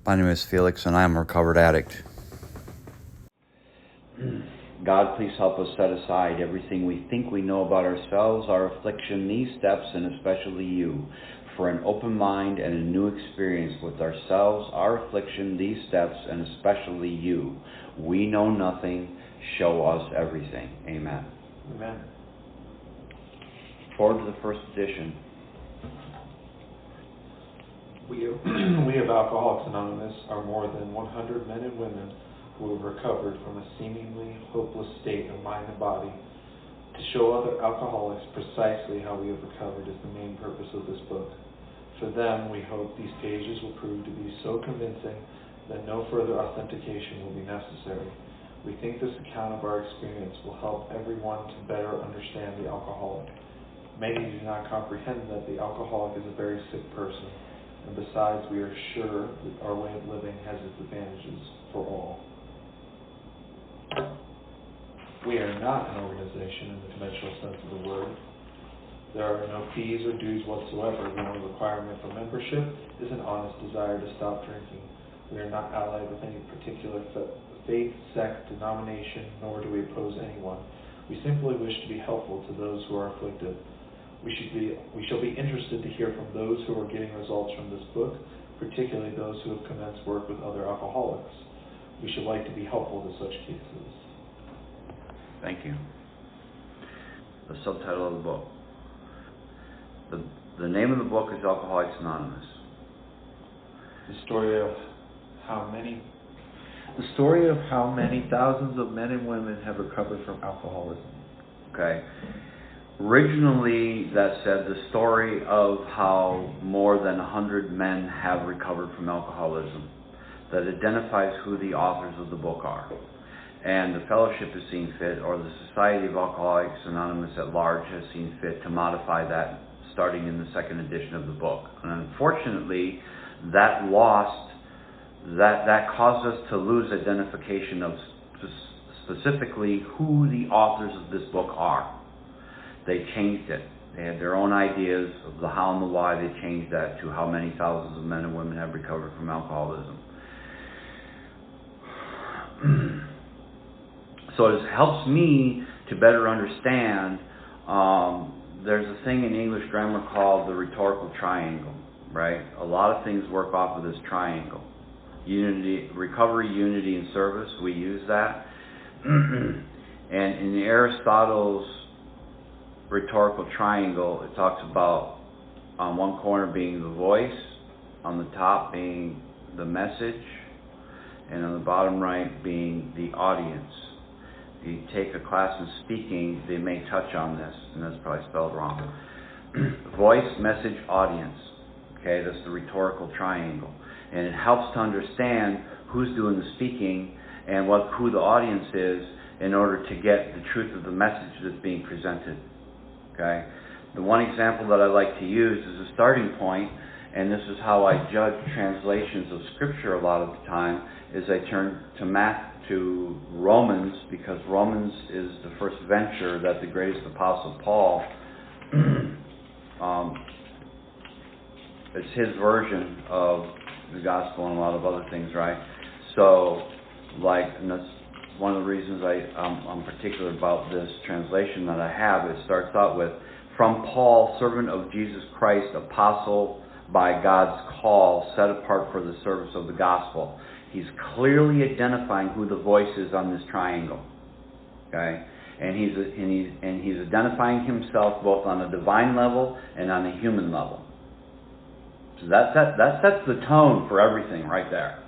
My name is Felix, and I am a recovered addict. God, please help us set aside everything we think we know about ourselves, our affliction, these steps, and especially you, for an open mind and a new experience with ourselves, our affliction, these steps, and especially you. We know nothing. Show us everything. Amen. Amen. Forward to the first edition. We of Alcoholics Anonymous are more than 100 men and women who have recovered from a seemingly hopeless state of mind and body. To show other alcoholics precisely how we have recovered is the main purpose of this book. For them, we hope these pages will prove to be so convincing that no further authentication will be necessary. We think this account of our experience will help everyone to better understand the alcoholic. Many do not comprehend that the alcoholic is a very sick person, and besides, we are sure that our way of living has its advantages for all. We are not an organization in the conventional sense of the word. There are no fees or dues whatsoever. The only requirement for membership is an honest desire to stop drinking. We are not allied with any particular faith, sect, denomination, nor do we oppose anyone. We simply wish to be helpful to those who are afflicted. We shall be interested to hear from those who are getting results from this book, particularly those who have commenced work with other alcoholics. We should like to be helpful to such cases. Thank you. The subtitle of the book. The name of the book is Alcoholics Anonymous. The story of how many thousands of men and women have recovered from alcoholism. Okay. Originally, that said the story of how more than 100 men have recovered from alcoholism. That identifies who the authors of the book are. And the fellowship has seen fit, or the Society of Alcoholics Anonymous at large has seen fit to modify that starting in the second edition of the book. And unfortunately, that caused us to lose identification of specifically who the authors of this book are. They changed it. They had their own ideas of the how and the why. They changed that to how many thousands of men and women have recovered from alcoholism. So it helps me to better understand. There's a thing in English grammar called the rhetorical triangle, right? A lot of things work off of this triangle. Unity, recovery, unity, and service, we use that. And in Aristotle's rhetorical triangle, it talks about on one corner being the voice, on the top being the message, and on the bottom right being the audience. If you take a class in speaking, they may touch on this, and that's probably spelled wrong. Voice, message, audience. Okay, that's the rhetorical triangle. And it helps to understand who's doing the speaking and who the audience is in order to get the truth of the message that's being presented. Okay? The one example that I like to use as a starting point, and this is how I judge translations of Scripture a lot of the time, is I turn to Romans, because Romans is the first venture that the greatest apostle Paul, it's his version of the gospel and a lot of other things, right? So, and that's one of the reasons I'm particular about this translation that I have. It starts out with, from Paul, servant of Jesus Christ, apostle by God's call, set apart for the service of the gospel. He's clearly identifying who the voice is on this triangle. Okay? And he's identifying himself both on a divine level and on a human level. So that sets the tone for everything right there.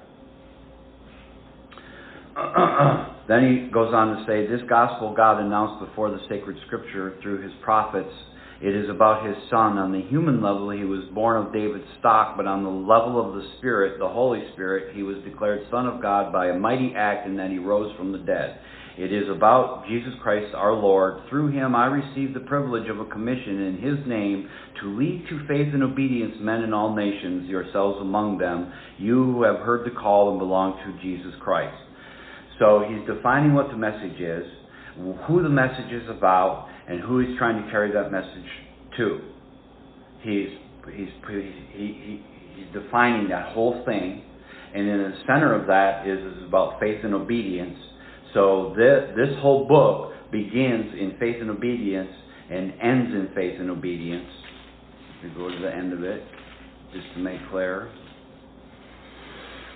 Then he goes on to say, this gospel God announced before the sacred scripture through his prophets. It is about his Son. On the human level, he was born of David's stock, but on the level of the Spirit, the Holy Spirit, he was declared Son of God by a mighty act, and then he rose from the dead. It is about Jesus Christ our Lord. Through him I received the privilege of a commission in his name to lead to faith and obedience men in all nations, yourselves among them, you who have heard the call and belong to Jesus Christ. So he's defining what the message is, who the message is about, and who he's trying to carry that message to. He's defining that whole thing, And in the center of that is about faith and obedience. So this whole book begins in faith and obedience and ends in faith and obedience. We go to the end of it, just to make clear.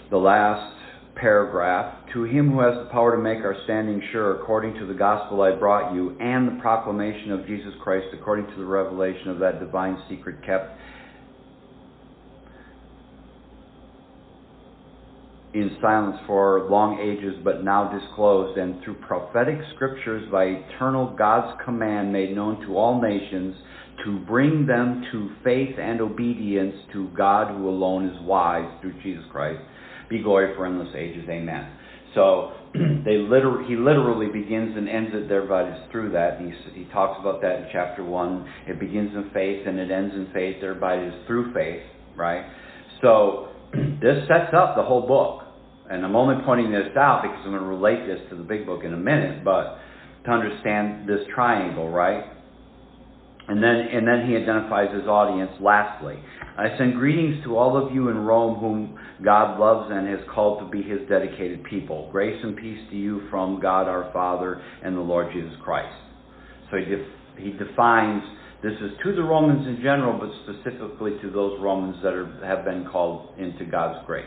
The last paragraph. To him who has the power to make our standing sure, according to the gospel I brought you, and the proclamation of Jesus Christ, according to the revelation of that divine secret kept in silence for long ages, but now disclosed, and through prophetic scriptures by eternal God's command made known to all nations, to bring them to faith and obedience to God who alone is wise, through Jesus Christ. Be glory for endless ages. Amen. So he literally begins and ends it. Everybody's through that. He talks about that in chapter 1. It begins in faith and it ends in faith. Everybody is through faith, right? So this sets up the whole book. And I'm only pointing this out because I'm going to relate this to the big book in a minute, but to understand this triangle, right? And then he identifies his audience lastly. I send greetings to all of you in Rome whom God loves and has called to be his dedicated people. Grace and peace to you from God our Father and the Lord Jesus Christ. So he defines, this is to the Romans in general, but specifically to those Romans that have been called into God's grace.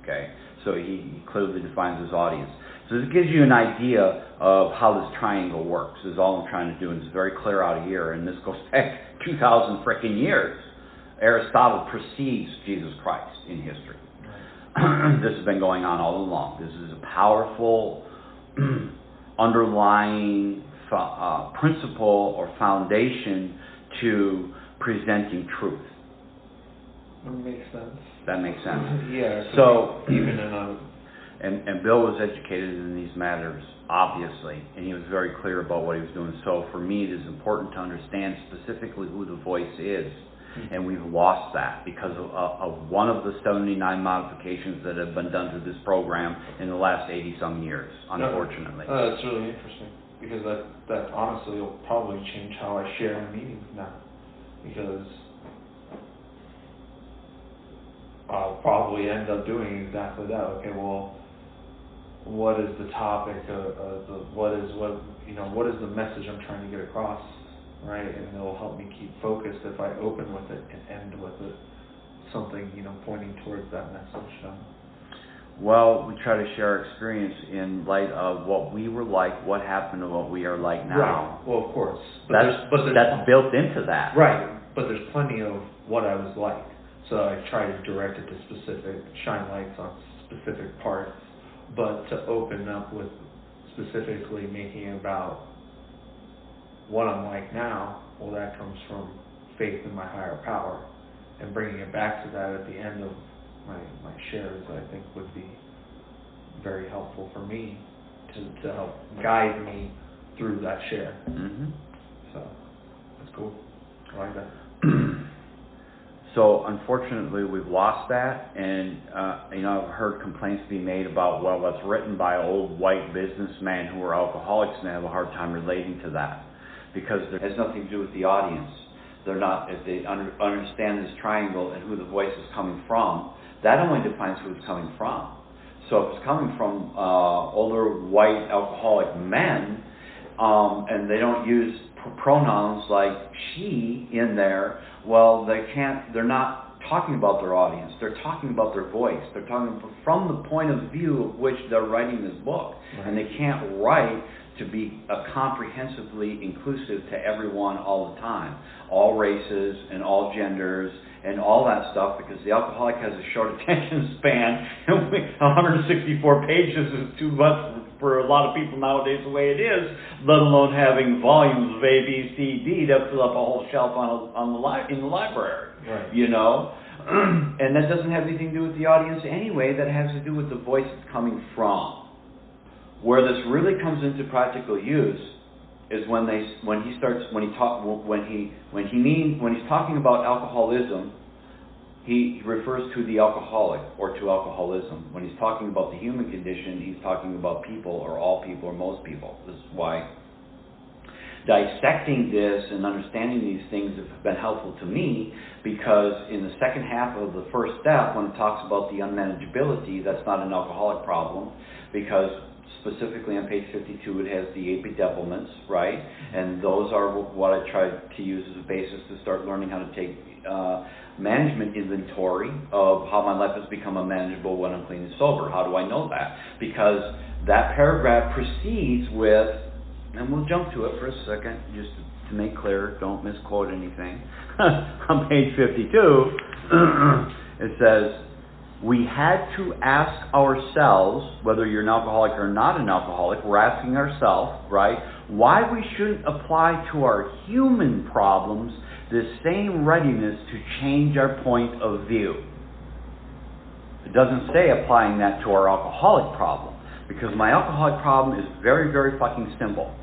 Okay? So he clearly defines his audience. So this gives you an idea of how this triangle works, is all I'm trying to do. And it's very clear out here. And this goes back 2,000 freaking years. Aristotle precedes Jesus Christ in history. This has been going on all along. This is a powerful underlying principle or foundation to presenting truth. That makes sense. That makes sense. Yeah. So even in a... And Bill was educated in these matters, obviously, and he was very clear about what he was doing. So for me, it is important to understand specifically who the voice is, and we've lost that because of one of the 79 modifications that have been done to this program in the last 80-some years, unfortunately. That's really interesting, because that honestly will probably change how I share in meetings now, because I'll probably end up doing exactly that. Okay, well, what is the topic? What is the message I'm trying to get across, right? And it'll help me keep focused if I open with it and end with it, something pointing towards that message. Well, we try to share our experience in light of what we were like, what happened, and what we are like now. Right. Well, of course. That's built into that. Right. But there's plenty of what I was like. So I try to direct it to shine lights on specific parts, but to open up with specifically making it about what I'm like now, well, that comes from faith in my higher power. And bringing it back to that at the end of my shares, I think would be very helpful for me to help guide me through that share. Mm-hmm. So that's cool. I like that. So unfortunately, we've lost that, and I've heard complaints be made about, well, that's written by old white businessmen who are alcoholics, and they have a hard time relating to that because it has nothing to do with the audience. They're not, if they understand this triangle and who the voice is coming from, that only defines who it's coming from. So if it's coming from older white alcoholic men, and they don't use pronouns like she in there, well, they're not talking about their audience. They're talking about their voice. They're talking from the point of view of which they're writing this book. Right. And they can't write to be comprehensively inclusive to everyone all the time. All races and all genders and all that stuff, because the alcoholic has a short attention span, and 164 pages is too much for a lot of people nowadays the way it is, let alone having volumes of A, B, C, D to fill up a whole shelf in the library. Right. And that doesn't have anything to do with the audience anyway. That has to do with the voice it's coming from. Where this really comes into practical use is when he's talking about alcoholism, he refers to the alcoholic or to alcoholism. When he's talking about the human condition, he's talking about people or all people or most people. This is why dissecting this and understanding these things have been helpful to me, because in the second half of the first step, when it talks about the unmanageability, that's not an alcoholic problem, because specifically on page 52 it has the 8 bedevilments, right? And those are what I tried to use as a basis to start learning how to take management inventory of how my life has become unmanageable when I'm clean and sober. How do I know that? Because that paragraph proceeds with, and we'll jump to it for a second just to make clear, don't misquote anything. On page 52, it says, we had to ask ourselves, whether you're an alcoholic or not an alcoholic, we're asking ourselves, right, why we shouldn't apply to our human problems this same readiness to change our point of view. It doesn't say applying that to our alcoholic problem, because my alcoholic problem is very, very fucking simple.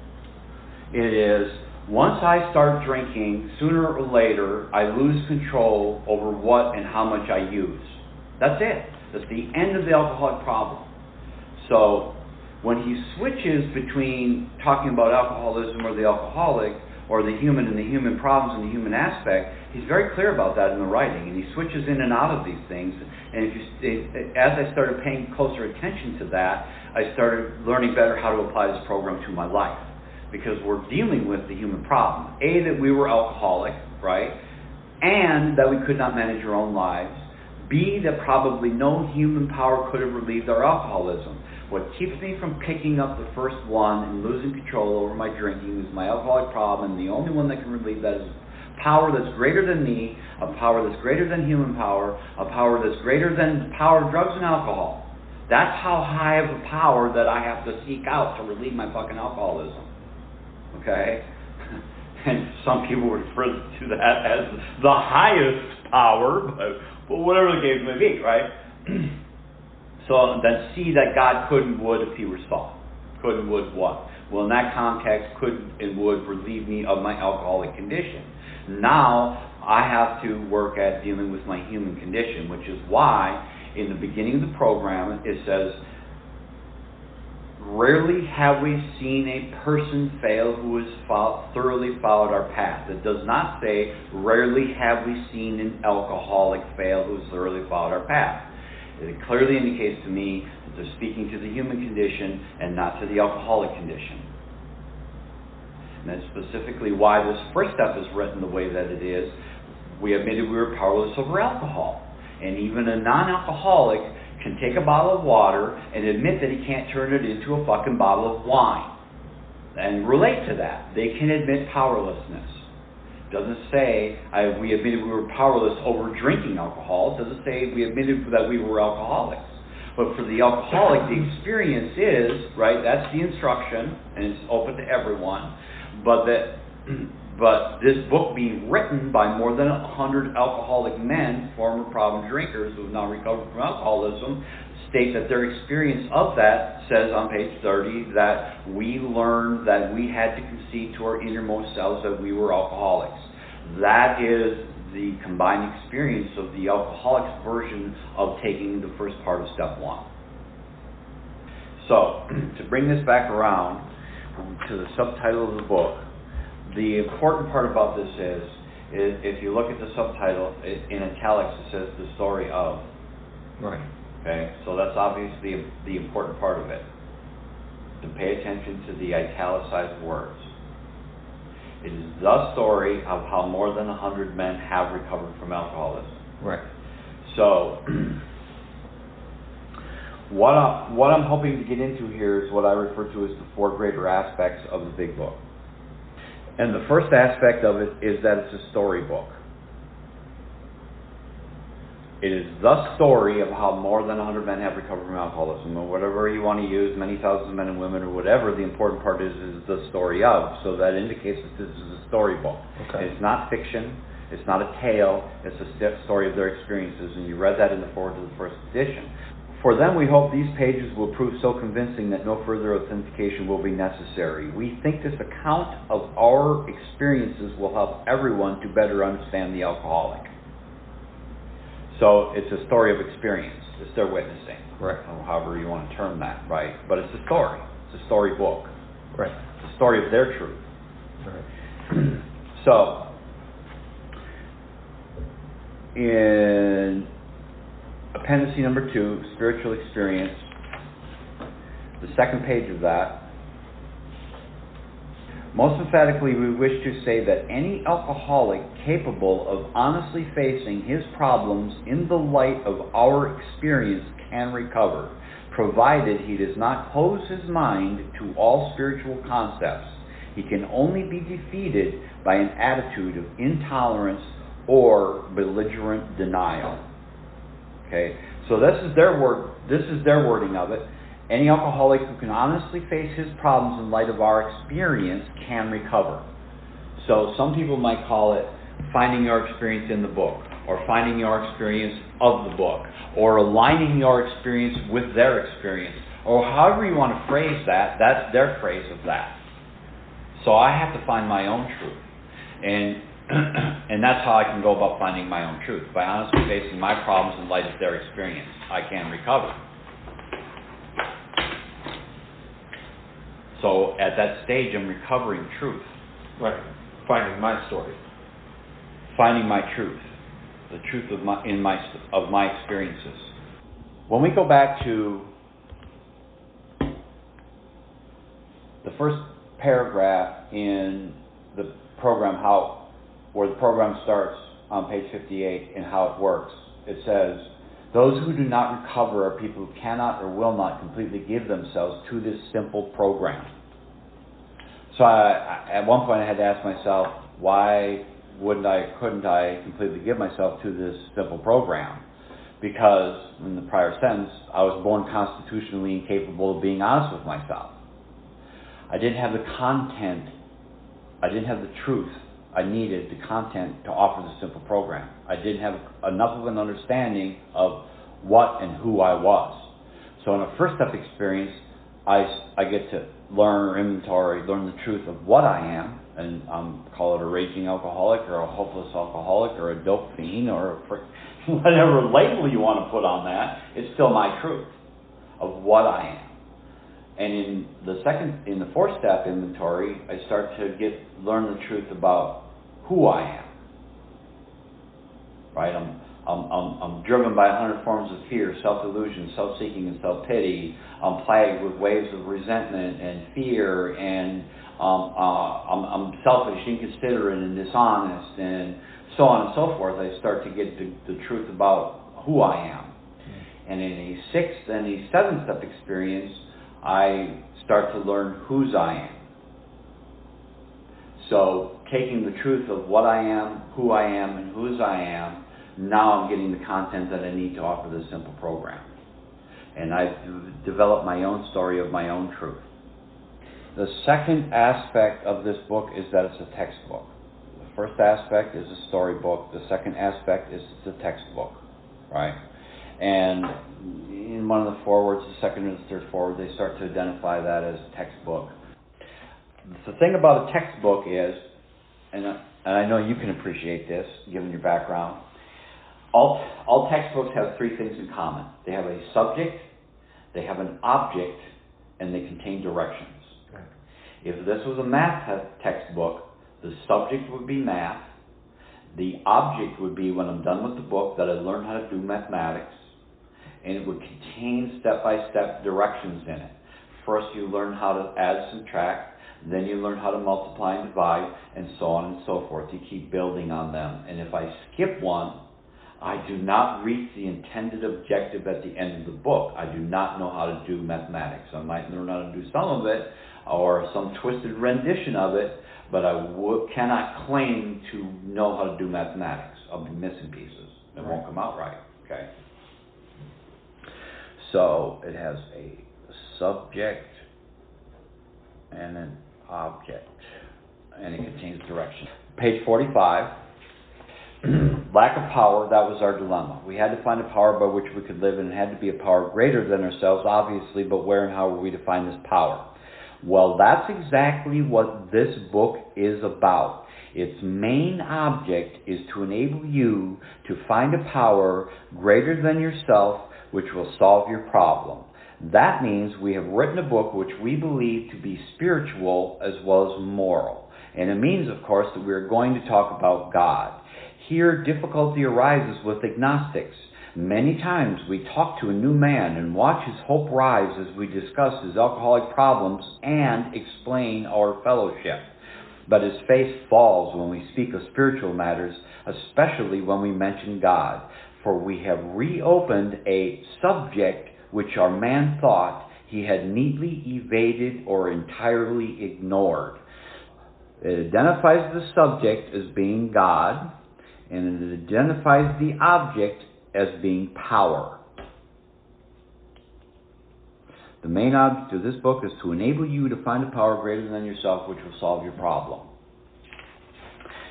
It is, once I start drinking, sooner or later, I lose control over what and how much I use. That's it. That's the end of the alcoholic problem. So, when he switches between talking about alcoholism or the alcoholic, or the human and the human problems and the human aspect, he's very clear about that in the writing, and he switches in and out of these things. And as I started paying closer attention to that, I started learning better how to apply this program to my life, because we're dealing with the human problem. A, that we were alcoholic, right? And that we could not manage our own lives. B, that probably no human power could have relieved our alcoholism. What keeps me from picking up the first one and losing control over my drinking is my alcoholic problem, and the only one that can relieve that is power that's greater than me, a power that's greater than human power, a power that's greater than the power of drugs and alcohol. That's how high of a power that I have to seek out to relieve my fucking alcoholism. Okay? And some people refer to that as the highest power, but whatever the case may be, right? So then see that God could and would if he were sought. Could and would what? Well, in that context, could and would relieve me of my alcoholic condition. Now, I have to work at dealing with my human condition, which is why in the beginning of the program it says, rarely have we seen a person fail who has thoroughly followed our path. It does not say, rarely have we seen an alcoholic fail who has thoroughly followed our path. It clearly indicates to me that they're speaking to the human condition and not to the alcoholic condition. And that's specifically why this first step is written the way that it is. We admitted we were powerless over alcohol. And even a non-alcoholic can take a bottle of water and admit that he can't turn it into a fucking bottle of wine. And relate to that. They can admit powerlessness. It doesn't say we admitted we were powerless over drinking alcohol. It doesn't say we admitted that we were alcoholics. But for the alcoholic, the experience is, right, that's the instruction, and it's open to everyone, but this book being written by more than 100 alcoholic men, former problem drinkers who have now recovered from alcoholism, state that their experience of that says on page 30 that we learned that we had to concede to our innermost selves that we were alcoholics. That is the combined experience of the alcoholic's version of taking the first part of step one. So, to bring this back around to the subtitle of the book, the important part about this is if you look at the subtitle, in italics it says the story of. Right. Okay, so that's obviously the important part of it. To pay attention to the italicized words. It is the story of how more than 100 men have recovered from alcoholism. Right. So, what I'm hoping to get into here is what I refer to as the four greater aspects of the big book. And the first aspect of it is that it's a storybook. It is the story of how more than 100 men have recovered from alcoholism, or whatever you want to use, many thousands of men and women, or whatever. The important part is the story of. So that indicates that this is a storybook. Okay. It's not fiction. It's not a tale. It's a story of their experiences. And you read that in the foreword to the first edition. For them, we hope these pages will prove so convincing that no further authentication will be necessary. We think this account of our experiences will help everyone to better understand the alcoholic. So it's a story of experience. It's their witnessing. Right. Or however you want to term that, right? But it's a story. It's a story book. Right. It's a story of their truth. Right. So, in appendice number 2, spiritual experience, the second page of that, most emphatically we wish to say that any alcoholic capable of honestly facing his problems in the light of our experience can recover, provided he does not close his mind to all spiritual concepts. He can only be defeated by an attitude of intolerance or belligerent denial. Okay, so this is their wording of it. Any alcoholic who can honestly face his problems in light of our experience can recover. So some people might call it finding your experience in the book, or finding your experience of the book, or aligning your experience with their experience, or however you want to phrase that. That's their phrase of that. So I have to find my own truth, and that's how I can go about finding my own truth, by honestly facing my problems in light of their experience. I can recover. So at that stage, I'm recovering truth. Right. Finding my story. Finding my truth. The truth of my experiences. When we go back to the first paragraph in the program, where the program starts on page 58 and how it works, it says, those who do not recover are people who cannot or will not completely give themselves to this simple program. So at one point I had to ask myself, why couldn't I completely give myself to this simple program? Because in the prior sentence, I was born constitutionally incapable of being honest with myself. I didn't have the content, I didn't have the truth I needed, the content to offer the simple program. I didn't have enough of an understanding of what and who I was. So in a first step experience, I get to learn the truth of what I am, and call it a raging alcoholic, or a hopeless alcoholic, or a dope fiend, or whatever label you want to put on that. It's still my truth of what I am. And in the fourth step inventory, I start to learn the truth about who I am. Right? I'm driven by 100 forms of fear, self-delusion, self-seeking, and self-pity. I'm plagued with waves of resentment and fear, and I'm selfish, inconsiderate, and dishonest, and so on and so forth. I start to get the truth about who I am. And in a sixth and a seventh step experience, I start to learn whose I am. So taking the truth of what I am, who I am, and whose I am, now I'm getting the content that I need to offer this simple program. And I've developed my own story of my own truth. The second aspect of this book is that it's a textbook. The first aspect is a storybook. The second aspect is it's a textbook, right? And in one of the forewords, the second and the third foreword, they start to identify that as a textbook. The thing about a textbook is, and I know you can appreciate this, given your background, all textbooks have three things in common. They have a subject, they have an object, and they contain directions. Right. If this was a math textbook, the subject would be math, the object would be, when I'm done with the book, that I learned how to do mathematics, and it would contain step-by-step directions in it. First you learn how to add, subtract, then you learn how to multiply and divide, and so on and so forth. You keep building on them. And if I skip one, I do not reach the intended objective at the end of the book. I do not know how to do mathematics. I might learn how to do some of it, or some twisted rendition of it, but I cannot claim to know how to do mathematics. I'll be missing pieces. It won't come out right. Okay. So it has a subject and an object, and it contains direction. Page 45. Lack of power, that was our dilemma. We had to find a power by which we could live, and it had to be a power greater than ourselves, obviously, but where and how were we to find this power? Well, that's exactly what this book is about. Its main object is to enable you to find a power greater than yourself which will solve your problem. That means we have written a book which we believe to be spiritual as well as moral. And it means, of course, that we're going to talk about God. Here, difficulty arises with agnostics. Many times we talk to a new man and watch his hope rise as we discuss his alcoholic problems and explain our fellowship. But his face falls when we speak of spiritual matters, especially when we mention God. For we have reopened a subject which our man thought he had neatly evaded or entirely ignored. It identifies the subject as being God, and it identifies the object as being power. The main object of this book is to enable you to find a power greater than yourself which will solve your problem.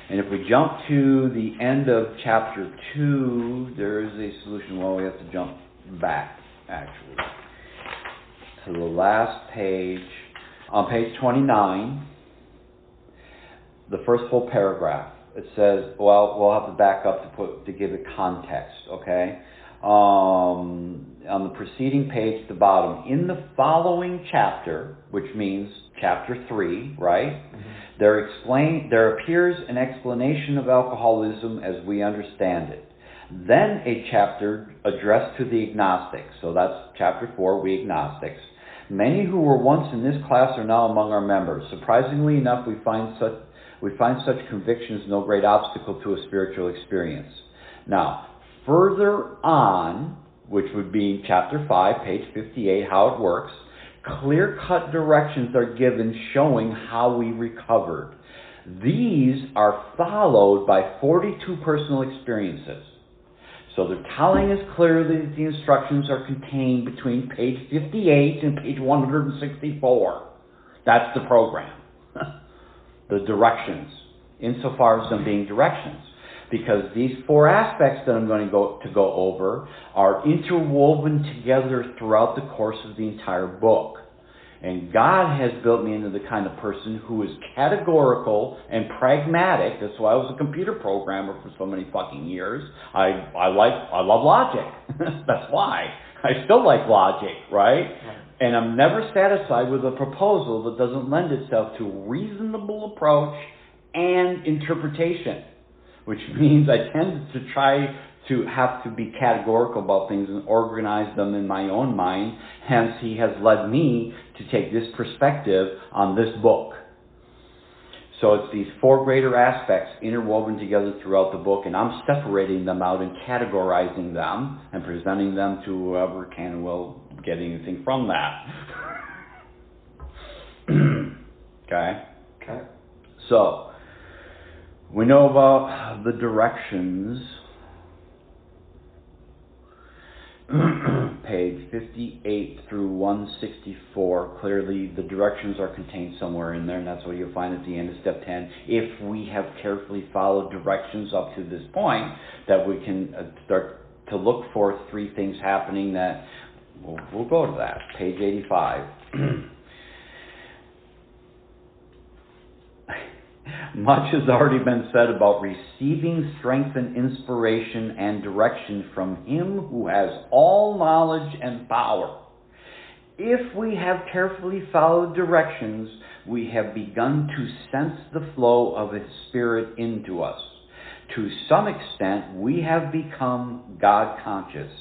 And if we jump to the end of chapter 2, there is a solution. Well, we have to jump back, actually, to the last page. On page 29, the first full paragraph. It says, well, we'll have to back up to give it context, okay? On the preceding page at the bottom, in the following chapter, which means chapter 3, right? Mm-hmm. There appears an explanation of alcoholism as we understand it. Then a chapter addressed to the agnostics. So that's chapter 4, we agnostics. Many who were once in this class are now among our members. Surprisingly enough, we find such convictions no great obstacle to a spiritual experience. Now, further on, which would be chapter 5, page 58, how it works, clear-cut directions are given showing how we recovered. These are followed by 42 personal experiences. So they're telling us clearly that the instructions are contained between page 58 and page 164. That's the program. The directions, insofar as them being directions. Because these 4 aspects that I'm going to go over are interwoven together throughout the course of the entire book. And God has built me into the kind of person who is categorical and pragmatic. That's why I was a computer programmer for so many fucking years. I love logic. That's why. I still like logic, right? And I'm never satisfied with a proposal that doesn't lend itself to a reasonable approach and interpretation. Which means I tend to try to have to be categorical about things and organize them in my own mind. Hence, he has led me to take this perspective on this book. So it's these 4 greater aspects interwoven together throughout the book, and I'm separating them out and categorizing them and presenting them to whoever can and will get anything from that. Okay? So, we know about the directions. Page 58 through 164. Clearly, the directions are contained somewhere in there, and that's what you'll find at the end of step 10. If we have carefully followed directions up to this point, that we can start to look for 3 things happening that, we'll go to that. Page 85. Much has already been said about receiving strength and inspiration and direction from Him who has all knowledge and power. If we have carefully followed directions, we have begun to sense the flow of His Spirit into us. To some extent, we have become God-conscious.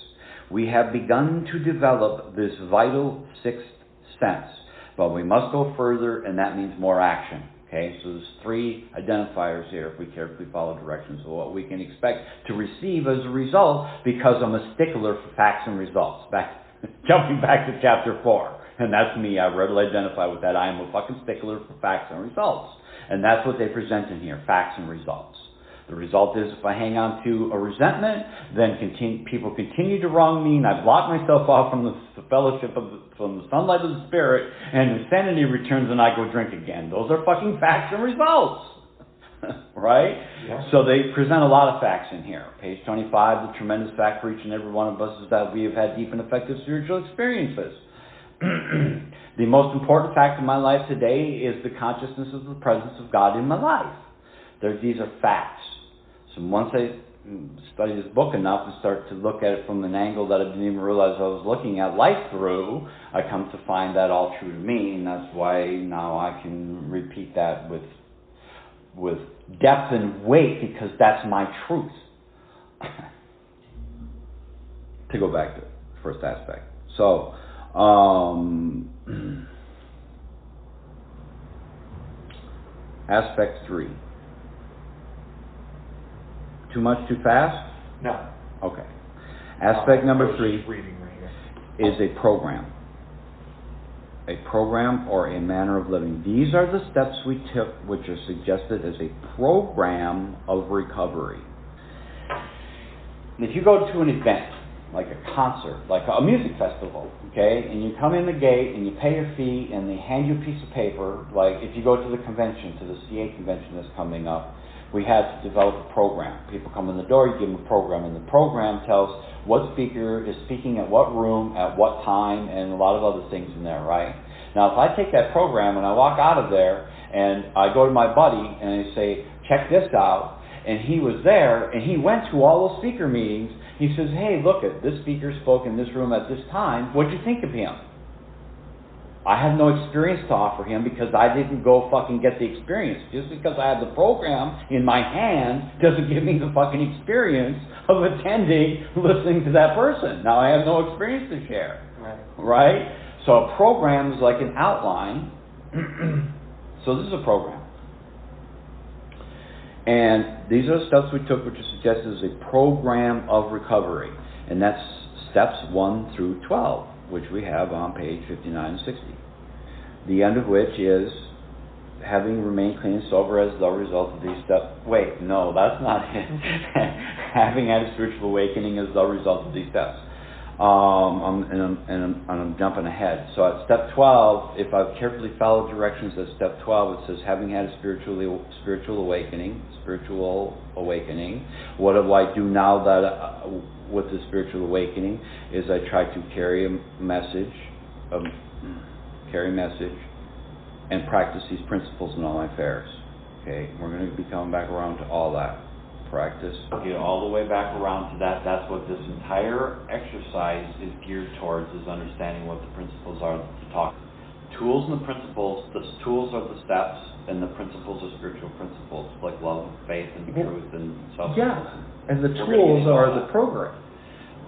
We have begun to develop this vital 6th sense. But we must go further, and that means more action. Okay, so there's 3 identifiers here if we carefully follow directions of what we can expect to receive as a result, because I'm a stickler for facts and results. Jumping back to chapter 4, and that's me. I readily identify with that. I am a fucking stickler for facts and results. And that's what they present in here, facts and results. The result is if I hang on to a resentment, then people continue to wrong me, and I block myself off from the fellowship from the sunlight of the Spirit, and insanity returns and I go drink again. Those are fucking facts and results. Right? Yeah. So they present a lot of facts in here. Page 25, the tremendous fact for each and every one of us is that we have had deep and effective spiritual experiences. The most important fact in my life today is the consciousness of the presence of God in my life. These are facts. So once I study this book enough and start to look at it from an angle that I didn't even realize I was looking at life through, I come to find that all true to me, and that's why now I can repeat that with depth and weight because that's my truth. To go back to the first aspect. So, aspect 3. Too much, too fast? No. Okay. Aspect number 3 reading right here. is a program. A program or a manner of living. These are the steps we took which are suggested as a program of recovery. If you go to an event, like a concert, like a music festival, okay, and you come in the gate and you pay your fee and they hand you a piece of paper, like if you go to the convention, to the CA convention that's coming up, we had to develop a program. People come in the door, you give them a program, and the program tells what speaker is speaking at what room, at what time, and a lot of other things in there, right? Now, if I take that program and I walk out of there and I go to my buddy and I say, check this out, and he was there and he went to all those speaker meetings, he says, hey, look, this speaker spoke in this room at this time, what'd you think of him? I have no experience to offer him because I didn't go fucking get the experience. Just because I have the program in my hand doesn't give me the fucking experience of attending, listening to that person. Now I have no experience to share. Right? So a program is like an outline. So this is a program. And these are the steps we took, which is suggested as a program of recovery. And that's steps 1 through 12. Which we have on page 59 and 60. The end of which is having remained clean and sober as the result of these steps. Wait, no, that's not it. Having had a spiritual awakening as the result of these steps. I'm jumping ahead. So at step 12, if I've carefully followed directions at step 12, it says having had a spiritual awakening. What do I do now that with the spiritual awakening? Is I try to carry a message, and practice these principles in all my affairs. Okay, we're going to be coming back around to all that. Practice. Get all the way back around to that. That's what this entire exercise is geared towards, is understanding what the principles are to talk. Tools and the principles, the tools are the steps, and the principles are spiritual principles, like love, faith, and truth, and self. Yeah, and the tools are the program.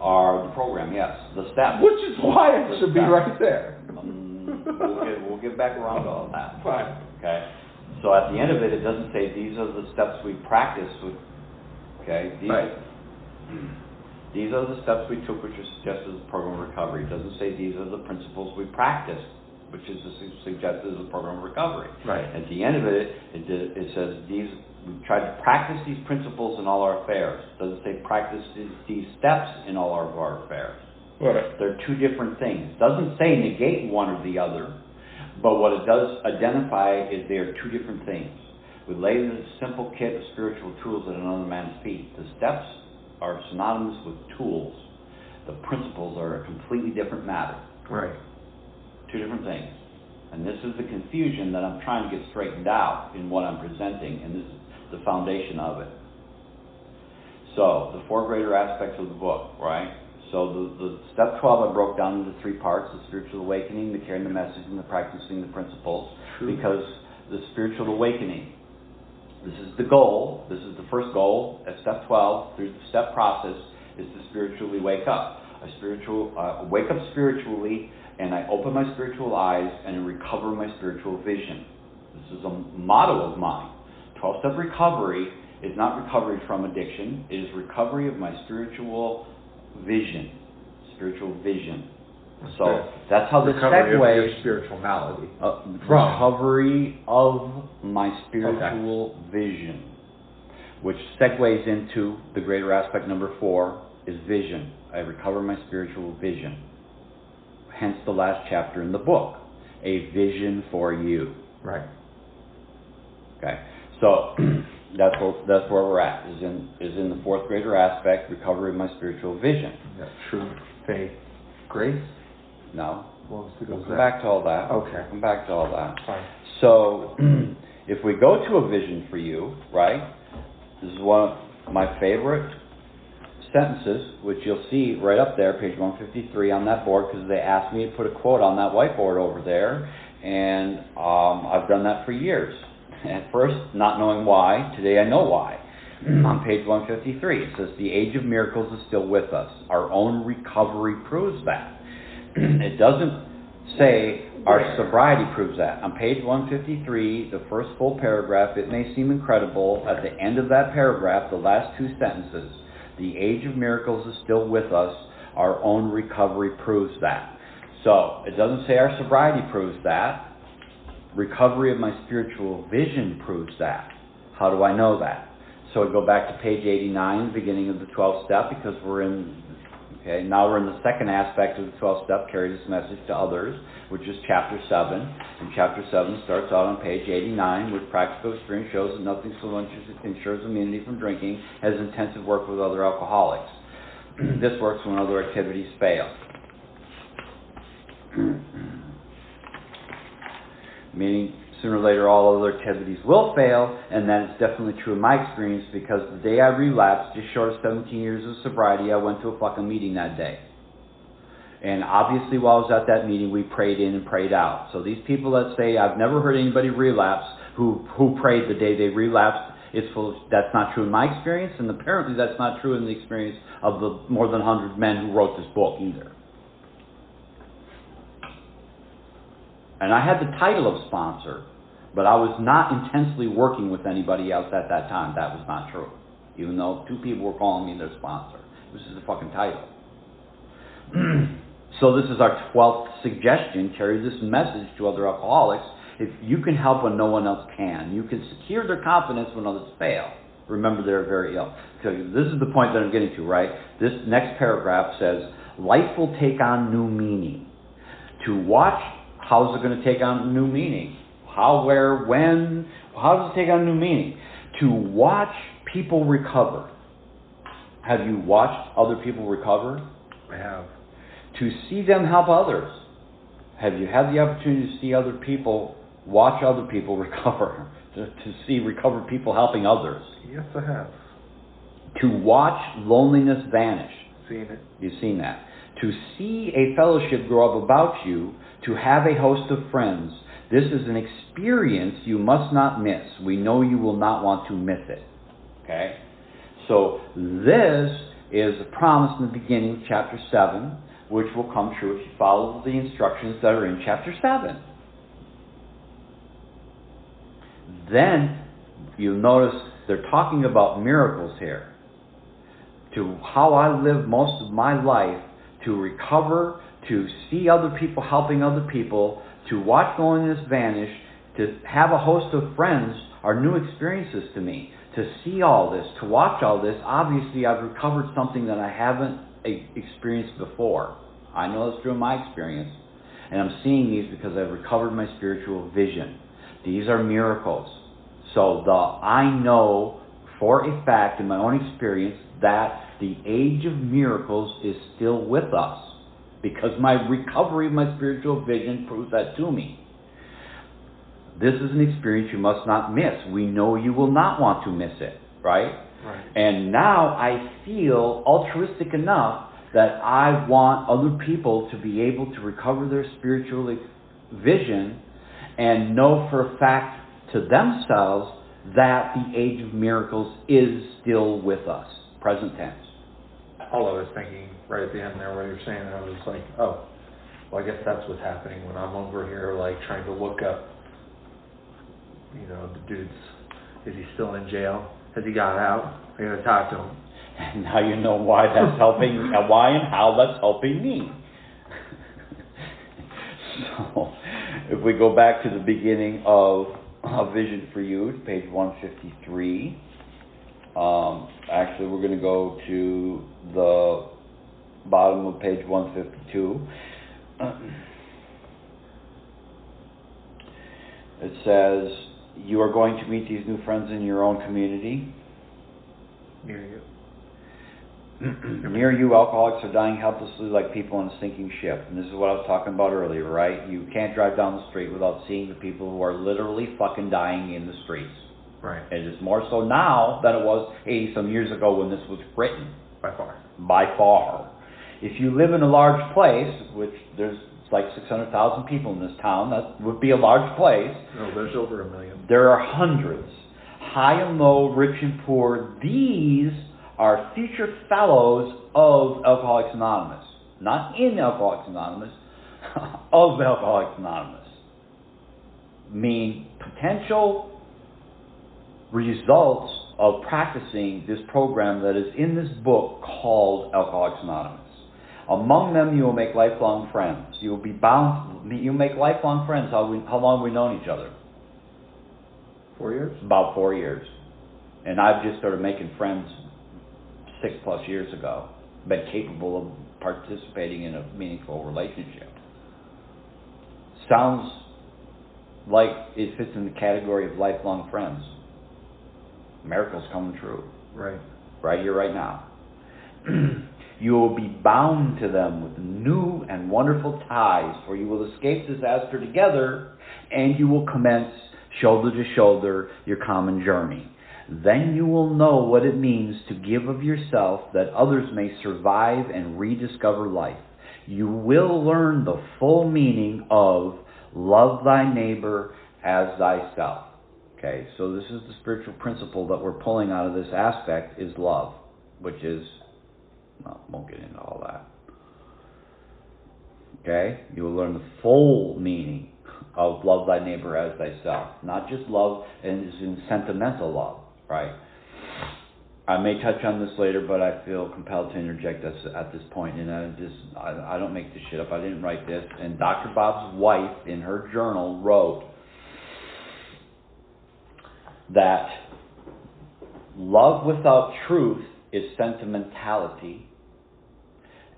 Are the program, yes. The steps. Which is why it should be right there. We'll get back around to all that. Fine. Okay? So at the end of it, it doesn't say these are the steps we practice with. Okay? These are the steps we took, which are suggested as a program of recovery. It doesn't say these are the principles we practiced, which is suggested as a program of recovery. Right. At the end of it, it says we tried to practice these principles in all our affairs. It doesn't say practice these steps in all of our affairs. Right. They're two different things. It doesn't say negate one or the other, but what it does identify is they are two different things. We lay the simple kit of spiritual tools at another man's feet. The steps are synonymous with tools. The principles are a completely different matter. Right. Two different things. And this is the confusion that I'm trying to get straightened out in what I'm presenting, and this is the foundation of it. So, the 4 greater aspects of the book, right? So, the step 12 I broke down into 3 parts: the spiritual awakening, the carrying the message, and the practicing the principles. True. Because the spiritual awakening, this is the goal, this is the first goal at step 12, through the step process, is to spiritually wake up. Wake up spiritually, and I open my spiritual eyes and I recover my spiritual vision. This is a motto of mine. 12-step recovery is not recovery from addiction. It is recovery of my spiritual vision. So that's how this recovery segues. Of your spiritual malady. Recovery of my spiritual vision, which segues into the greater aspect number 4 is vision. I recover my spiritual vision. Hence the last chapter in the book, a vision for you. Right. Okay. So that's where we're at. Is in the 4th greater aspect, recovery of my spiritual vision. Yeah. Truth, faith, grace. No. We'll come back to all that. Okay. Come back to all that. Fine. So if we go to a vision for you, right? This is one of my favorite sentences, which you'll see right up there, page 153 on that board, because they asked me to put a quote on that whiteboard over there, and I've done that for years. At first, not knowing why. Today I know why. On page 153, it says, the age of miracles is still with us. Our own recovery proves that. It doesn't say our sobriety proves that. On page 153, the first full paragraph, it may seem incredible. At the end of that paragraph, the last two sentences, the age of miracles is still with us. Our own recovery proves that. So, it doesn't say our sobriety proves that. Recovery of my spiritual vision proves that. How do I know that? So I go back to page 89, beginning of the 12th step, because now we're in the second aspect of the 12th step, carry this message to others, which is chapter 7. And chapter 7 starts out on page 89, with practical experience shows that nothing so much ensures immunity from drinking as intensive work with other alcoholics. This works when other activities fail. Meaning, sooner or later, all other activities will fail, and that is definitely true in my experience, because the day I relapsed, just short of 17 years of sobriety, I went to a fucking meeting that day. And obviously, while I was at that meeting, we prayed in and prayed out. So these people that say, I've never heard anybody relapse who prayed the day they relapsed, that's not true in my experience, and apparently that's not true in the experience of the more than 100 men who wrote this book either. And I had the title of sponsor, but I was not intensely working with anybody else at that time. That was not true. Even though 2 people were calling me their sponsor. This is the fucking title. So this is our 12th suggestion. Carry this message to other alcoholics. If you can help when no one else can, you can secure their confidence when others fail. Remember, they're very ill. This is the point that I'm getting to, right? This next paragraph says, life will take on new meaning. To watch, how's it going to take on new meaning? How, where, when? How does it take on new meaning? To watch people recover. Have you watched other people recover? I have. To see them help others. Have you had the opportunity to see other people, watch other people recover? To see recovered people helping others? Yes, I have. To watch loneliness vanish. Seen it. You've seen that. To see a fellowship grow up about you. To have a host of friends. This is an experience you must not miss. We know you will not want to miss it. Okay? So this is a promise in the beginning of chapter 7, which will come true if you follow the instructions that are in chapter 7. Then you'll notice they're talking about miracles here. To how I live most of my life, to recover, to see other people helping other people, to watch loneliness vanish, to have a host of friends are new experiences to me. To see all this, to watch all this, obviously I've recovered something that I haven't experienced before. I know that's true in my experience. And I'm seeing these because I've recovered my spiritual vision. These are miracles. So I know for a fact in my own experience that the age of miracles is still with us. Because my recovery of my spiritual vision proves that to me. This is an experience you must not miss. We know you will not want to miss it, right? Right. And now I feel altruistic enough that I want other people to be able to recover their spiritual vision and know for a fact to themselves that the age of miracles is still with us. Present tense. All I was thinking right at the end there, what you're saying, I was like, oh, well, I guess that's what's happening when I'm over here, like, trying to look up, the dude's, is he still in jail? Has he got out? I gotta talk to him. And now you know why that's helping, why and how that's helping me. So, if we go back to the beginning of A Vision for You, page 153, actually we're going to go to the bottom of page 152. It says, you are going to meet these new friends in your own community. Near you. Near you, alcoholics are dying helplessly like people on a sinking ship. And this is what I was talking about earlier, right? You can't drive down the street without seeing the people who are literally fucking dying in the streets. Right. And it is more so now than it was 80-some years ago when this was written. By far. By far. If you live in a large place, which there's like 600,000 people in this town. That would be a large place. No, there's over 1 million. There are hundreds. High and low, rich and poor. These are future fellows of Alcoholics Anonymous. Not in Alcoholics Anonymous, of Alcoholics Anonymous. Mean potential results of practicing this program that is in this book called Alcoholics Anonymous. Among them, you will make lifelong friends. You will be bound. You make lifelong friends. How long have we known each other? 4 years? About 4 years. And I've just started making friends 6+ years ago. Been capable of participating in a meaningful relationship. Sounds like it fits in the category of lifelong friends. Miracles coming true. Right. Right here, right now. You will be bound to them with new and wonderful ties, for you will escape disaster together, and you will commence, shoulder to shoulder, your common journey. Then you will know what it means to give of yourself, that others may survive and rediscover life. You will learn the full meaning of love thy neighbor as thyself. Okay, so this is the spiritual principle that we're pulling out of this aspect, is love, which is, well, won't get into all that. Okay, you will learn the full meaning of love thy neighbor as thyself. Not just love and is in sentimental love, right? I may touch on this later, but I feel compelled to interject this at this point. And I don't make this shit up. I didn't write this. And Dr. Bob's wife, in her journal, wrote that love without truth is sentimentality,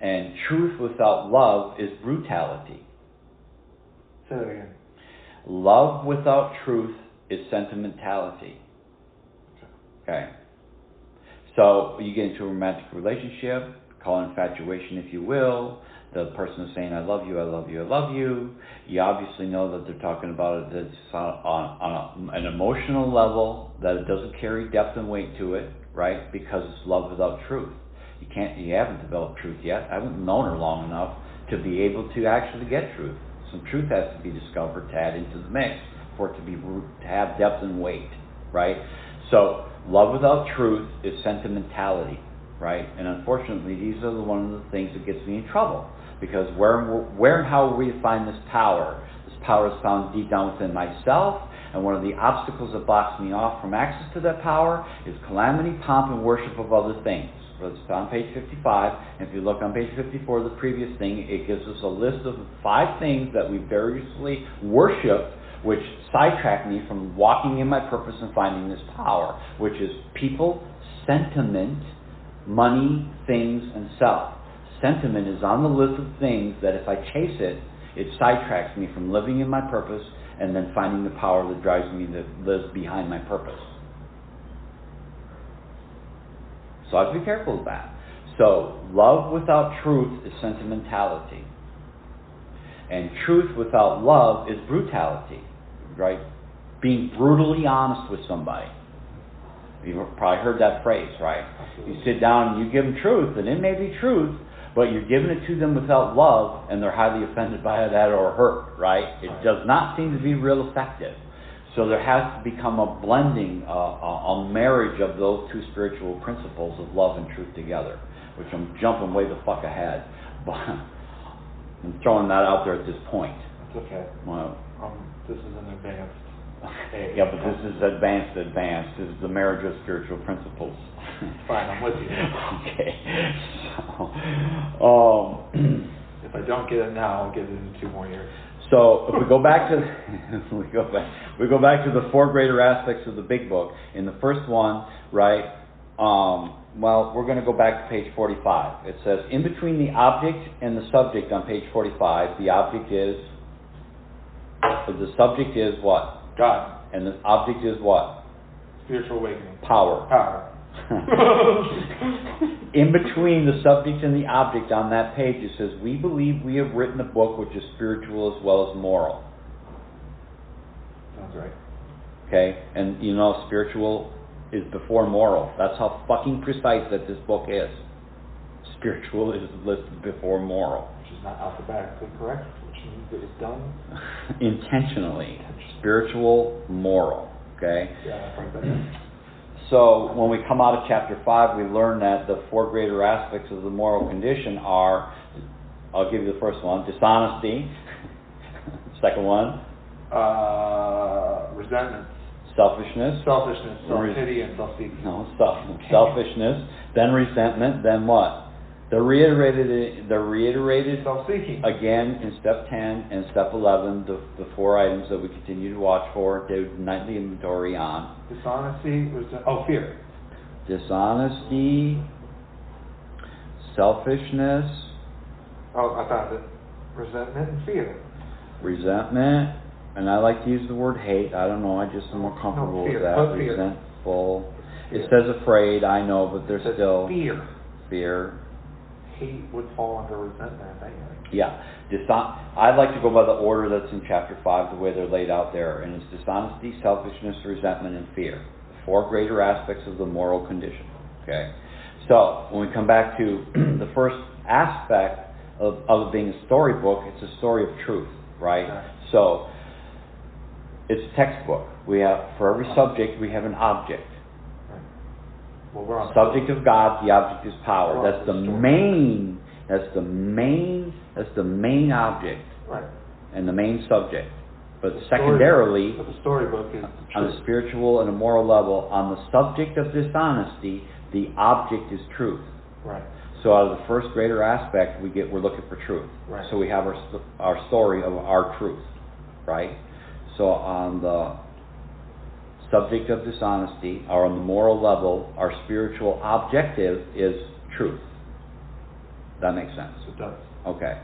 and truth without love is brutality. Say that again. Love without truth is sentimentality. Okay. So you get into a romantic relationship, call it infatuation if you will. The person is saying, I love you, I love you, I love you. You obviously know that they're talking about it that's on an emotional level, that it doesn't carry depth and weight to it, right? Because it's love without truth. You haven't developed truth yet. I haven't known her long enough to be able to actually get truth. Some truth has to be discovered to add into the mix for it to have depth and weight, right? So love without truth is sentimentality, right? And unfortunately, these are one of the things that gets me in trouble, because where and how we find this power? This power is found deep down within myself, and one of the obstacles that blocks me off from access to that power is calamity, pomp, and worship of other things. It's on page 55, and if you look on page 54, the previous thing, it gives us a list of 5 things that we variously worship, which sidetrack me from walking in my purpose and finding this power, which is people, sentiment, money, things, and self. Sentiment is on the list of things that if I chase it, it sidetracks me from living in my purpose and then finding the power that drives me, that lives behind my purpose. So I have to be careful of that. So love without truth is sentimentality. And truth without love is brutality, right? Being brutally honest with somebody. You've probably heard that phrase, right? Absolutely. You sit down and you give them truth, and it may be truth, but you're giving it to them without love, and they're highly offended by that or hurt, right? It does not seem to be real effective. So there has to become a blending, a marriage of those two spiritual principles of love and truth together, which I'm jumping way the fuck ahead, but I'm throwing that out there at this point. That's okay. Well, this is an advanced. Yeah, but this is advanced. This is the marriage of spiritual principles. Fine, I'm with you. Okay. So, if I don't get it now, I'll get it in 2 more years. So if we go back to we go back to the 4 greater aspects of the big book. In the first one, right? Well, we're going to go back to page 45. It says, in between the object and the subject on page 45, the subject is what? God. And the object is what? Spiritual awakening. Power. In between the subject and the object on that page, it says, we believe we have written a book which is spiritual as well as moral. Sounds right. Okay? And you know, spiritual is before moral. That's how fucking precise that this book is. Spiritual is listed before moral. Which is not alphabetically correct, which means it was done intentionally. Spiritual, moral. Okay? Yeah, I like that. So when we come out of chapter 5, we learn that the 4 greater aspects of the moral condition are, I'll give you the first one, dishonesty. Second one, Resentment. selfishness. Self-pity, and self-seeking. No, selfishness. Then resentment. Then what? They're reiterated Self-seeking. again in step 10 and step 11, the 4 items that we continue to watch for, do nightly inventory on. Dishonesty, fear. Dishonesty, selfishness, I found it. Resentment and fear. resentment, and I like to use the word hate. I don't know, I just am more comfortable with that. Put fear. Resentful. Fear. It says afraid, I know, but there's It says still fear. fear. Hate would fall under resentment, I think. Yeah. I'd like to go by the order that's in chapter 5, the way they're laid out there. And it's dishonesty, selfishness, resentment, and fear. The 4 greater aspects of the moral condition. Okay? So, when we come back to the first aspect of it being a storybook, it's a story of truth, right? Okay. So, it's a textbook. We have, for every subject, we have an object. Well, we're on Subject of God, the object is power. We're on That's the story. main object Right. and the main subject. But The secondarily, But the storybook is on a truth. spiritual and a moral level, on the subject of dishonesty, the object is truth. Right. So out of the first greater aspect, we're looking for truth. Right. So we have our story of our truth, right? So on the subject of dishonesty, or on the moral level, our spiritual objective is truth. That makes sense. It does. Okay.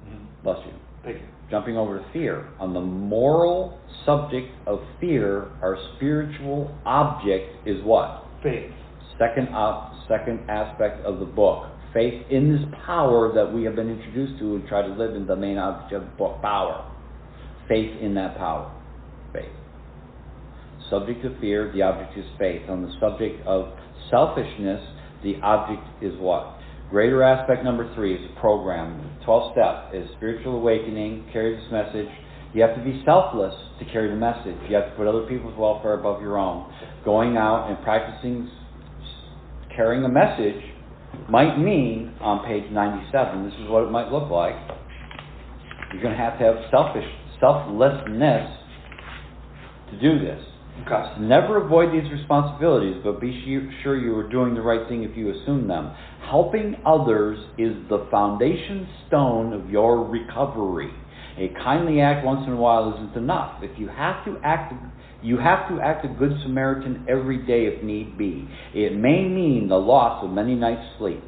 Mm-hmm. Bless you. Thank you. Jumping over to fear. On the moral subject of fear, our spiritual object is what? Faith. Second aspect of the book. Faith in this power that we have been introduced to and try to live in the main object of the book. Power. Faith in that power. Faith. Subject of fear, the object is faith. On the subject of selfishness, the object is what? Greater aspect number 3 is a program. 12 step is spiritual awakening, carry this message. You have to be selfless to carry the message. You have to put other people's welfare above your own. Going out and practicing carrying a message might mean, on page 97, this is what it might look like. You're going to have selflessness to do this. Okay. Never avoid these responsibilities, but be sure you are doing the right thing if you assume them. Helping others is the foundation stone of your recovery. A kindly act once in a while isn't enough. If you have to act a good Samaritan every day if need be. It may mean the loss of many nights' sleep,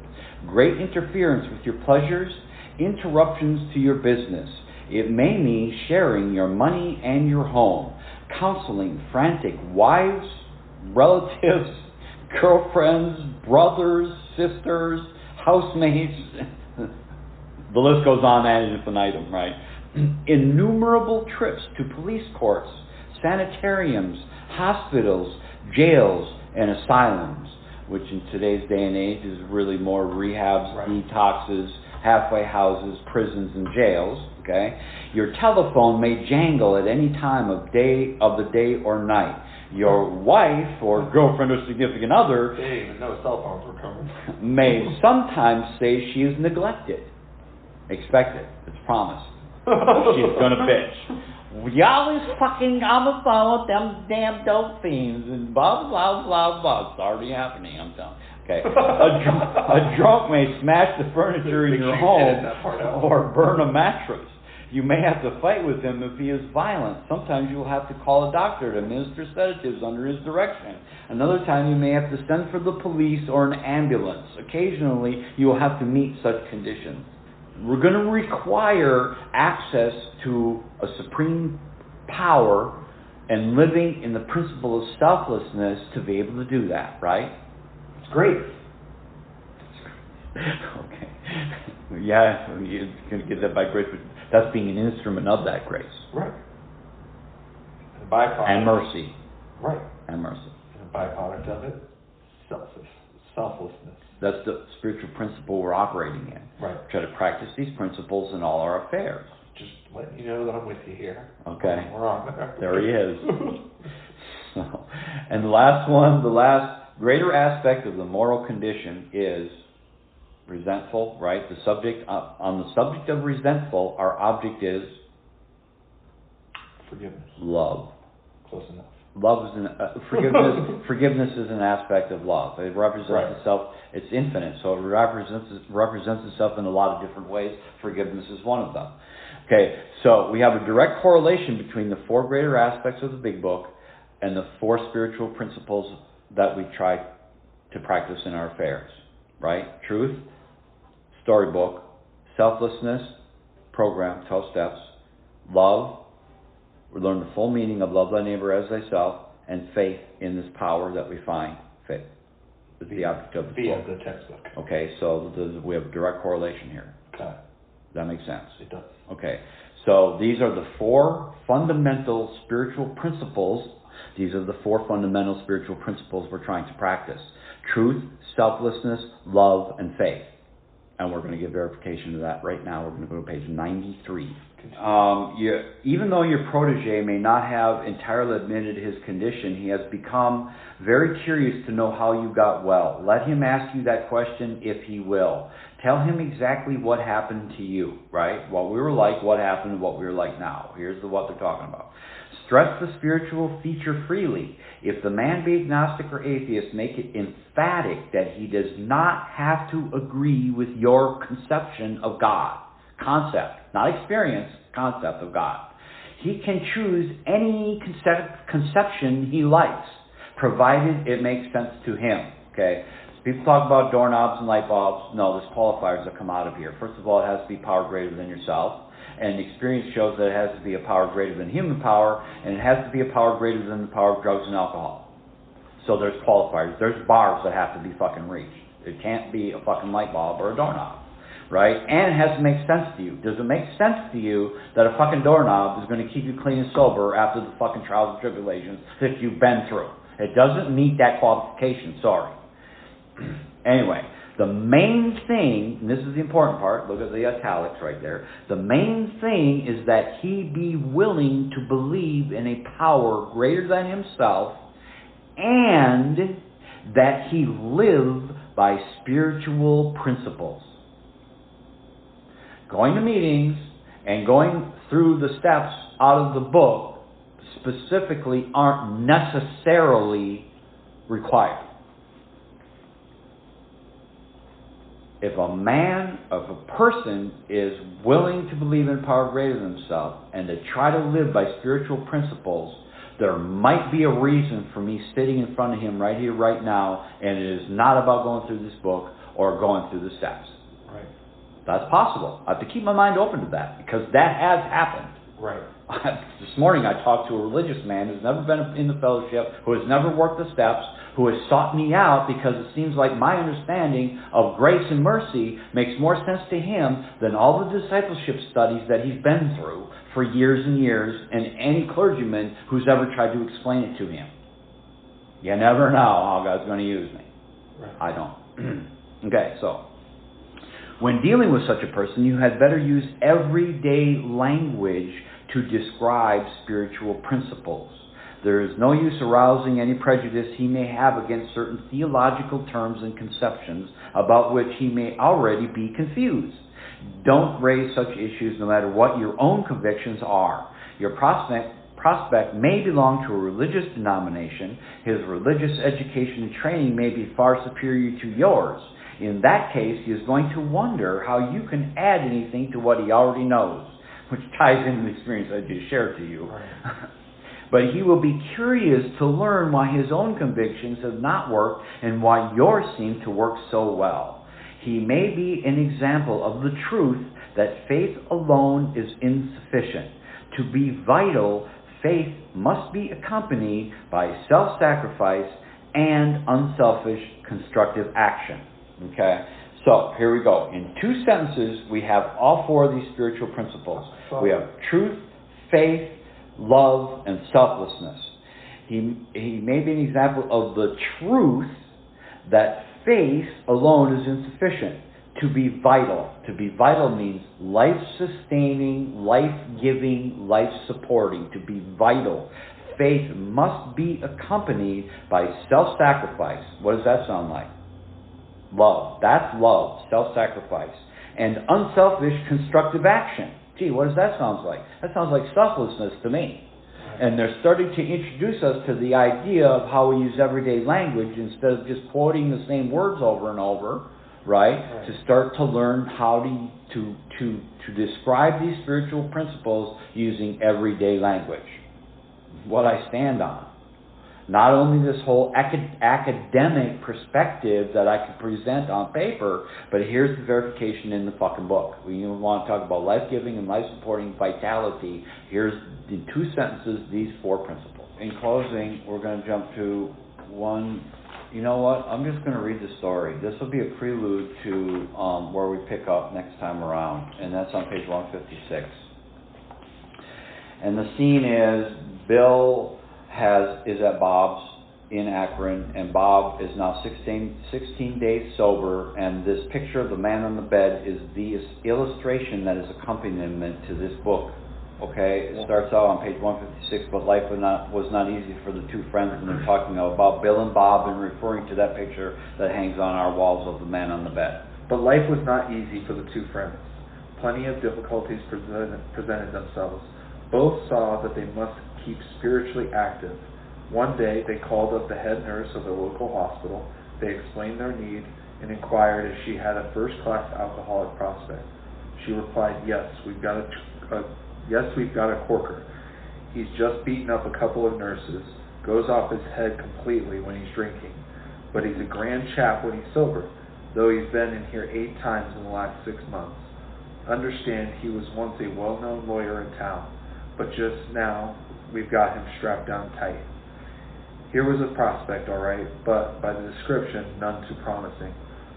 great interference with your pleasures, interruptions to your business. It may mean sharing your money and your home, counseling frantic wives, relatives, girlfriends, brothers, sisters, housemates. The list goes on ad infinitum, right? Innumerable trips to police courts, sanitariums, hospitals, jails, and asylums, which in today's day and age is really more rehabs, Right. detoxes, halfway houses, prisons, and jails. Okay, your telephone may jangle at any time of the day or night. Your wife or girlfriend or significant other They didn't even know cell phones were coming. may sometimes say she is neglected. Expect it. It's promised. She's gonna bitch. Y'all is fucking on the phone with them damn dope fiends and blah blah blah blah. It's already happening, I'm telling you. Okay. A drunk may smash the furniture in your home or burn a mattress. You may have to fight with him if he is violent. Sometimes you will have to call a doctor to administer sedatives under his direction. Another time you may have to send for the police or an ambulance. Occasionally you will have to meet such conditions. We're going to require access to a supreme power and living in the principle of selflessness to be able to do that, right? It's great. Okay. Yeah, you're going to get that by grace, but that's being an instrument of that grace. Right. And the byproduct. And mercy. Right. And mercy. And the byproduct of it, selflessness. That's the spiritual principle we're operating in. Right. Try to practice these principles in all our affairs. just letting you know that I'm with you here. Okay. We're on there. There he is. So, and the last greater aspect of the moral condition is resentful, right? The subject, on the subject of resentful, our object is Forgiveness. love. Close enough. Love is forgiveness. Forgiveness is an aspect of love. It represents itself. It's infinite, so it represents itself in a lot of different ways. Forgiveness is one of them. Okay, so we have a direct correlation between the 4 greater aspects of the Big Book and the 4 spiritual principles that we try to practice in our affairs. Right? Truth, storybook, selflessness, program, 12 steps, love. We learn the full meaning of love thy neighbor as thyself, and faith in this power that we find. Faith is the object of the book. The textbook. Okay, so we have a direct correlation here. Okay. Does that make sense? It does. Okay, so these are the 4 fundamental spiritual principles. These are the 4 fundamental spiritual principles we're trying to practice. Truth, selflessness, love, and faith. And we're going to give verification to that right now. We're going to go to page 93. Even though your protege may not have entirely admitted his condition, he has become very curious to know how you got well. Let him ask you that question if he will. Tell him exactly what happened to you, right? What we were like, what happened, what we are like now. Here's what they're talking about. Stress the spiritual feature freely. If the man be agnostic or atheist, make it emphatic that he does not have to agree with your conception of God. Concept, not experience, concept of God. He can choose any conception he likes, provided it makes sense to him. Okay? So people talk about doorknobs and light bulbs. No, there's qualifiers that come out of here. First of all, it has to be power greater than yourself. And experience shows that it has to be a power greater than human power, and it has to be a power greater than the power of drugs and alcohol. So there's qualifiers. There's bars that have to be fucking reached. It can't be a fucking light bulb or a doorknob. Right? And it has to make sense to you. Does it make sense to you that a fucking doorknob is going to keep you clean and sober after the fucking trials and tribulations that you've been through? It doesn't meet that qualification. Sorry. Anyway, the main thing, and this is the important part, look at the italics right there. The main thing is that he be willing to believe in a power greater than himself, and that he live by spiritual principles. Going to meetings and going through the steps out of the book specifically aren't necessarily required. If a person is willing to believe in power greater than himself and to try to live by spiritual principles, there might be a reason for me sitting in front of him right here, right now, and it is not about going through this book or going through the steps. Right. That's possible. I have to keep my mind open to that, because that has happened. Right. This morning I talked to a religious man who's never been in the fellowship, who has never worked the steps, who has sought me out because it seems like my understanding of grace and mercy makes more sense to him than all the discipleship studies that he's been through for years and years, and any clergyman who's ever tried to explain it to him. You never know how God's going to use me. Right. I don't. Okay, so when dealing with such a person, you had better use everyday language to describe spiritual principles. There is no use arousing any prejudice he may have against certain theological terms and conceptions about which he may already be confused. Don't raise such issues no matter what your own convictions are. Your prospect may belong to a religious denomination. His religious education and training may be far superior to yours. In that case, he is going to wonder how you can add anything to what he already knows, which ties into the experience I just shared to you. Right. But he will be curious to learn why his own convictions have not worked and why yours seem to work so well. He may be an example of the truth that faith alone is insufficient. To be vital, faith must be accompanied by self-sacrifice and unselfish constructive action. Okay? So, here we go. In 2 sentences, we have all 4 of these spiritual principles. We have truth, faith, love, and selflessness. He may be an example of the truth that faith alone is insufficient. to be vital. To be vital means life-sustaining, life-giving, life-supporting. To be vital. Faith must be accompanied by self-sacrifice. What does that sound like? Love. That's love. Self-sacrifice. And unselfish constructive action. Gee, what does that sound like? That sounds like selflessness to me. And they're starting to introduce us to the idea of how we use everyday language instead of just quoting the same words over and over, right? To start to learn how to describe these spiritual principles using everyday language. What I stand on. Not only this whole academic perspective that I can present on paper, but here's the verification in the fucking book. We want to talk about life-giving and life-supporting vitality. Here's, in 2 sentences, these 4 principles. In closing, we're going to jump to one. You know what? I'm just going to read the story. This will be a prelude to where we pick up next time around, and that's on page 156. And the scene is Bill is at Bob's in Akron, and Bob is now 16 days sober, and this picture of the man on the bed is the illustration that is accompaniment to this book. Okay, it starts out on page 156, but life was not easy for the 2 friends, and they're talking about Bill and Bob and referring to that picture that hangs on our walls of the man on the bed. But life was not easy for the 2 friends. Plenty of difficulties presented themselves. Both saw that they must keep spiritually active. One day they called up the head nurse of the local hospital. They explained their need and inquired if she had a first-class alcoholic prospect. She replied, yes, we've got a corker. He's just beaten up a couple of nurses, goes off his head completely when he's drinking. But he's a grand chap when he's sober, though he's been in here 8 times in the last 6 months. Understand, he was once a well-known lawyer in town, but just now we've got him strapped down tight. Here was a prospect, all right, but by the description, none too promising.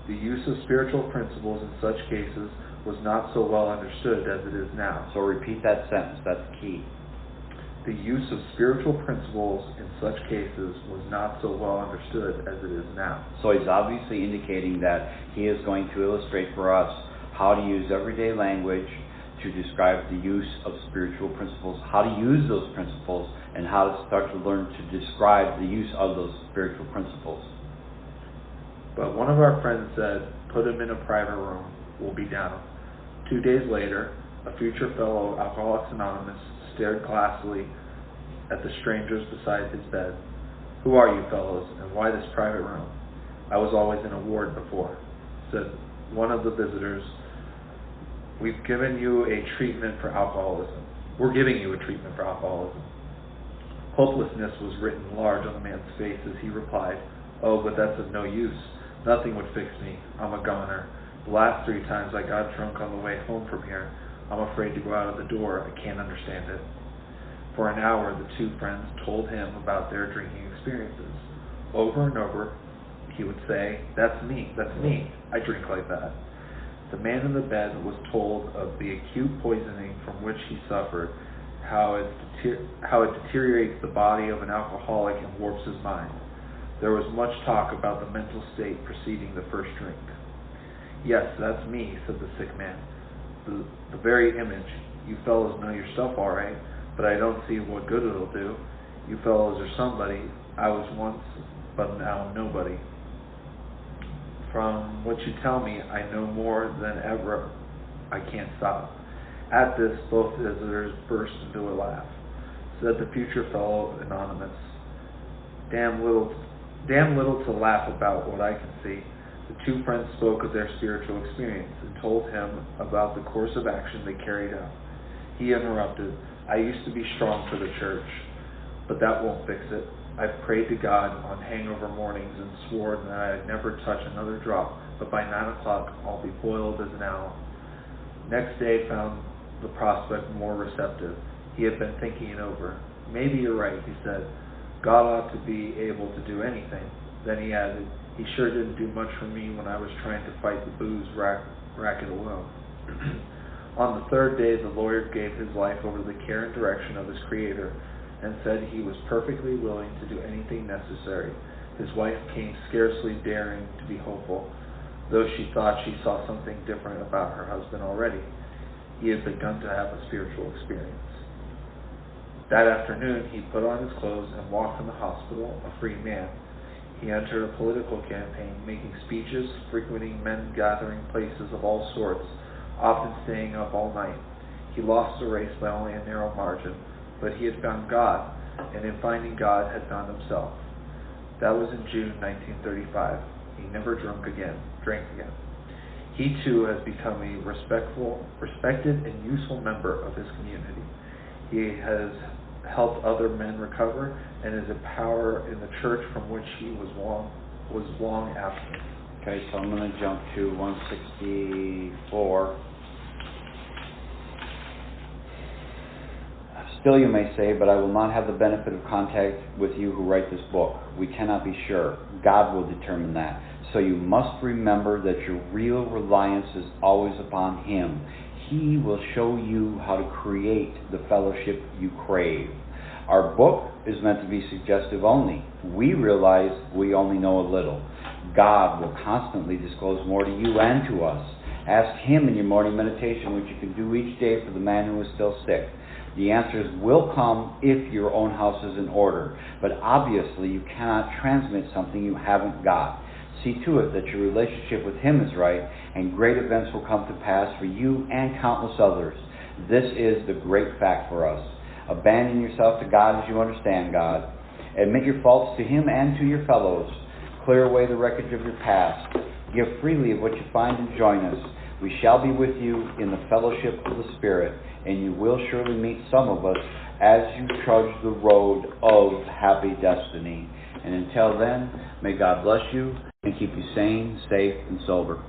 The use of spiritual principles in such cases was not so well understood as it is now. So repeat that sentence, that's key. The use of spiritual principles in such cases was not so well understood as it is now. So he's obviously indicating that he is going to illustrate for us how to use everyday language to describe the use of spiritual principles, how to use those principles, and how to start to learn to describe the use of those spiritual principles. But one of our friends said, put him in a private room, we'll be down. 2 days later, a future fellow of Alcoholics Anonymous stared glassily at the strangers beside his bed. Who are you fellows, and why this private room? I was always in a ward before, said one of the visitors. We've given you a treatment for alcoholism. We're giving you a treatment for alcoholism. Hopelessness was written large on the man's face as he replied, oh, but that's of no use. Nothing would fix me. I'm a goner. The last 3 times I got drunk on the way home from here. I'm afraid to go out of the door. I can't understand it. For an hour, the 2 friends told him about their drinking experiences. Over and over, he would say, that's me. I drink like that. The man in the bed was told of the acute poisoning from which he suffered, how it deteriorates the body of an alcoholic and warps his mind. There was much talk about the mental state preceding the first drink. Yes, that's me, said the sick man. The very image. You fellows know your stuff all right, but I don't see what good it'll do. You fellows are somebody. I was once, but now I'm nobody. From what you tell me, I know more than ever. I can't stop. At this, both visitors burst into a laugh. Said the future fellow anonymous, Damn little to laugh about what I can see. The 2 friends spoke of their spiritual experience and told him about the course of action they carried out. He interrupted, I used to be strong for the church, but that won't fix it. I've prayed to God on hangover mornings and sworn that I'd never touch another drop, but by 9 o'clock I'll be boiled as an owl. Next day found the prospect more receptive. He had been thinking it over. Maybe you're right, he said. God ought to be able to do anything. Then he added, he sure didn't do much for me when I was trying to fight the booze racket alone. On the 3rd day, the lawyer gave his life over to the care and direction of his Creator and said he was perfectly willing to do anything necessary. His wife came scarcely daring to be hopeful. though she thought she saw something different about her husband already. He had begun to have a spiritual experience. That afternoon, he put on his clothes and walked in the hospital, a free man. He entered a political campaign, making speeches, frequenting men gathering places of all sorts, often staying up all night. He lost the race by only a narrow margin, but he had found God, and in finding God had found himself. That was in June 1935. He never drank again. He too has become a respected and useful member of his community. He has helped other men recover and is a power in the church from which he was long absent. Okay, so I'm going to jump to 164. Still you may say, but I will not have the benefit of contact with you who write this book. We cannot be sure. God will determine that. So you must remember that your real reliance is always upon Him. He will show you how to create the fellowship you crave. Our book is meant to be suggestive only. We realize we only know a little. God will constantly disclose more to you and to us. Ask Him in your morning meditation, which you can do each day for the man who is still sick. The answers will come if your own house is in order. But obviously you cannot transmit something you haven't got. See to it that your relationship with Him is right, and great events will come to pass for you and countless others. This is the great fact for us. Abandon yourself to God as you understand God. Admit your faults to Him and to your fellows. Clear away the wreckage of your past. Give freely of what you find and join us. We shall be with you in the fellowship of the Spirit, and you will surely meet some of us as you trudge the road of happy destiny. And until then, may God bless you and keep you sane, safe, and sober.